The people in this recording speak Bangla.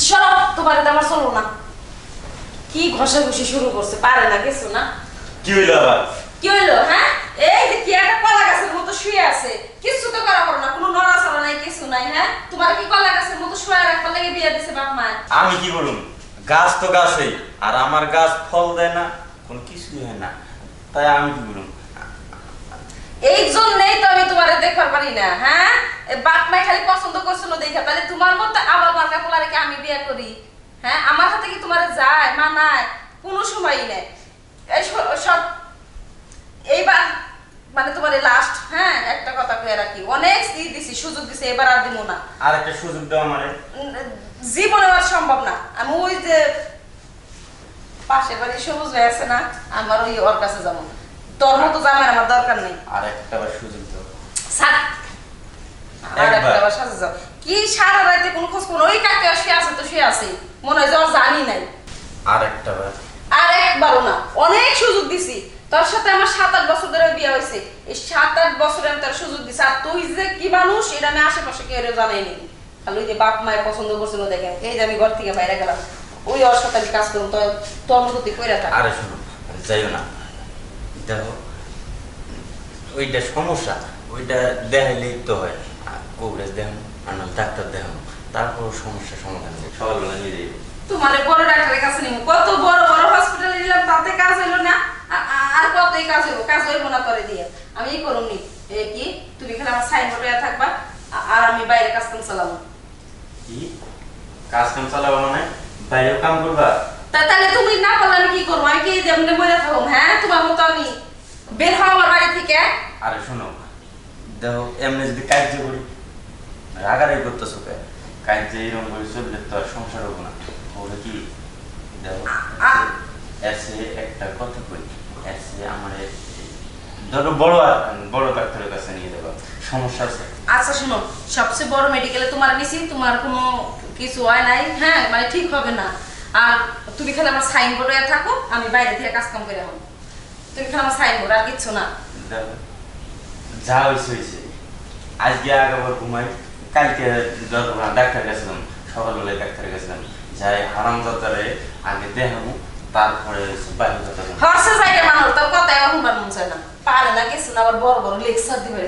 সরো, তোমার আমার চলো না। কি ঘষাঘষি শুরু করছে, পারে না কিছু না। কি হইলো আবার? কি হইলো? হ্যাঁ, এই যে কি একটা কলা গাছের মতো শুয়ে আছে, কিছু তো করা করো না, কোনো নড়াচড়া নাই, কিছু নাই। হ্যাঁ, তোমার কি কলা গাছের মতো শুয়ে রাখবার লাগে বিয়ে দিছে বাপ মায়? আমি কি করুম? গাছ তো গাছই, আর আমার গাছ ফল দেয় না, কোন কিছুই হয় না, তাই আমি কি করুম? এই জন্যই তো আমি তোমারে দেখবার পারি না। হ্যাঁ, বাপ মায় খালি পছন্দ করছিল দেখা, তাহলে তোমার মতো আবার মার্কা পোলারে কি আমি বিয়ে করি? হ্যাঁ, আমার হাতে কি তোমারে যায় মানায়? কোনো সময়ই নেই। এই সব এইবার মানে তোমার লাস্ট। হ্যাঁ, একটা কথা কয়ে রাখি, অনেক দিছি, সুযোগ দিছি, এবার আর দিব না। আর একটা সুযোগ দাও আমারে। জীবনে আর সম্ভব না। আমি ওই যে পাশের বাড়ি সবুজ হয়ে আছে না, আমার ওই ওর কাছে যাবো। তোর মতো জামাই আমার দরকার নেই। আর একটা বার সুযোগ দাও। স্যার, আর একটা বার সাথে যাও। কি সারা রাতে কোন খোঁজ কোন ওই কাকে শুয়ে আছে তো শুয়ে আছে, মনে হয় যে ওর জানি নাই। আর একটা বার। আর একবারও না, অনেক সুযোগ দিছি। তোর সাথে আমার 7-8 বছর ধরে বিয়ে হয়েছে, এই 7-8 বছরে আমি তোর সুযোগ দিছি। আর তুই যে কি মানুষ এটা আমি আশেপাশে কেউ জানাই নি। খালি ওই যে বাপ মায়ের পছন্দ করছিল দেখে, এই যে আমি ঘর থেকে বাইরে গেলাম, ওই ওর সাথে আমি কাজ করুন, তোর মতো তুই কইরা থাক। আরে শোনো, যাইও না, দেখো ওইটা সমস্যা, ওইটা দেখাইলেই তো হয়। কবিরাজ দেখানো আর না ডাক্তার দেখানো, তারপর সমস্যার সমাধান হবে। সকালবেলা নিয়ে যাইব। তোমার বড় ডাক্তারের কাছে নিব, কত বড় বড় হসপিটালে নিলাম, তাতে কাজ হইলো না। আর কতই কাজ হইব, কাজ হইব না তোরে দিয়ে। আমি এই করুম নি, কি তুমি খালি আমার সাইনবোর্ডে থাকবা, আর আমি বাইরে কাজ কাম চালাবো। কি কাজ কাম চালাবো মানে? বাইরেও কাম করবা? তাহলে তুমি না করলে আমি কি করবো? আমি কি যেমন মরে থাকবো? হ্যাঁ, তোমার মতো আমি বের হওয়া আমার বাড়ি থেকে। আরে শোনো, দেখো এমনি যদি কাজ করি, রাগারাগি করতেছো কে? কাজ যে এরকম করে চললে তো আর সংসার হবো না। ওটা কি দেখো, এসে একটা কথা কই, এসে আমার ধরো বড় ডাক্তারের কাছে নিয়ে যাবো, সমস্যা আছে। আচ্ছা শোনো, সবচেয়ে বড় মেডিকেলে তোমার নিছি, তোমার কোনো কিছু হয় নাই। হ্যাঁ, মানে ঠিক হবে না। আর তুমি খালি আমার সাইনবোর্ডে থাকো, আমি বাইরে থেকে কাজ কাম করে হবো। তুমি খালি আমার সাইনবোর্ড, আর কিচ্ছু না। দেখো যা হয়েছে হয়েছে, আজকে আগাবার ঘুমাই, কালকে ডাক্তার গেছিলাম, সকালবেলায় ডাক্তার গেছিলাম, যাই হারাম দাদারে আগে দেখাবো, তারপরে বাইরে কথা। হর্ষে যাইতে মানুষ তার কথা এখন মন চায় না, পারে না কিছু না, আবার বড় বড় লেকচার দিবে।